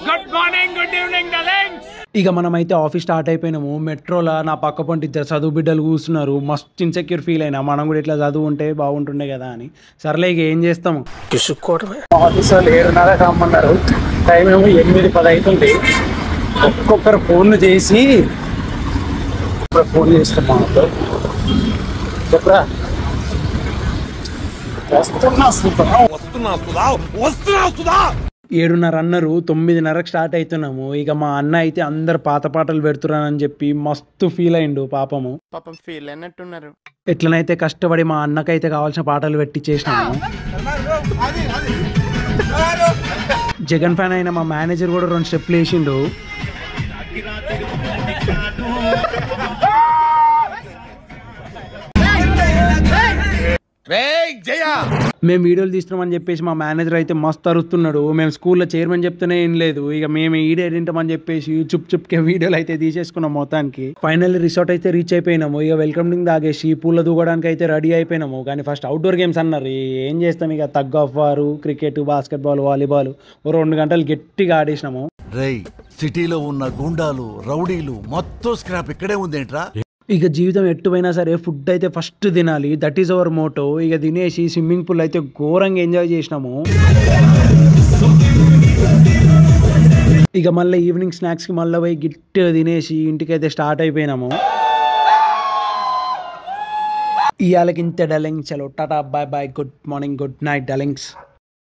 Good morning, good evening darlings. ఇక మనమైతే office start అయిపోయినాము. మెట్రోలో నా పక్క పొంటి ఇద్దరు చదువు బిడ్డలు కూర్చున్నారు. మస్తు ఇన్సెక్యూర్ ఫీల్ అయినా, మనం కూడా ఇట్లా చదువు ఉంటే బాగుంటుండే కదా అని. సర్లే ఇక ఏం చేస్తాము, కిసుక్కోవడమే. ఆఫీస్ వాళ్ళు 7:30 రమ్మన్నారు. టైం ఏమో 8:10 అవుతుంది. ఒక్కొక్కరు ఫోన్లు చేసి ఫోన్ చేస్తాం. చెప్పరా, వస్తున్నా 7:30 అన్నారు. 9:30 స్టార్ట్ అవుతున్నాము. ఇక మా అన్న అయితే అందరు పాత పాటలు పెడుతున్నానని చెప్పి మస్తు ఫీల్ అయిండు. పాపం ఫీల్ అయినట్టున్నారు. ఎట్లనైతే కష్టపడి మా అన్నకైతే కావాల్సిన పాటలు పెట్టించేసినాము. జగన్ ఫ్యాన్ అయిన మా మేనేజర్ కూడా 2 స్టెప్లు వేసిండు. మేము వీడియోలు తీస్తున్నామని చెప్పేసి మా మేనేజర్ అయితే మస్తు అరుస్తున్నాడు. మేము స్కూల్లో చైర్మన్ చెప్తూనే ఏం లేదు. ఇక మేము ఈడే తింటామని చెప్పేసి చుప్కే వీడియోలు అయితే తీసేసుకున్నాం మొత్తానికి. ఫైనల్లీ రిసార్ట్ అయితే రీచ్ అయిపోయినాము. ఇక వెల్కమ్ డ్రింక్ తాగేసి పూల దూగడానికి అయితే రెడీ అయిపోయినాము. కానీ ఫస్ట్ అవుట్డోర్ గేమ్స్ అన్నారు. ఏం చేస్తాం, ఇక తగ్ ఆఫ్ వారు, క్రికెట్, బాస్కెట్బాల్, వాలీబాల్ 2 గంటలు గట్టిగా ఆడేసినాము. సిటీలో ఉన్న గుండాలు, రౌడీలు మొత్తం స్క్రాప్ ఇక్కడే ఉందేంట్రా. ఇక జీవితం ఎట్టుపోయినా సరే ఫుడ్ అయితే ఫస్ట్ తినాలి. That is our motto. ఇక తినేసి స్విమ్మింగ్ పూల్ అయితే ఘోరంగా ఎంజాయ్ చేసినాము. ఇక మళ్ళీ ఈవినింగ్ స్నాక్స్కి మళ్ళీ పోయి గిట్టు తినేసి ఇంటికైతే స్టార్ట్ అయిపోయినాము. ఇవాళకి ఇంత డలింగ్స్. చలో టాటా, bye bye, good morning, good night darlings.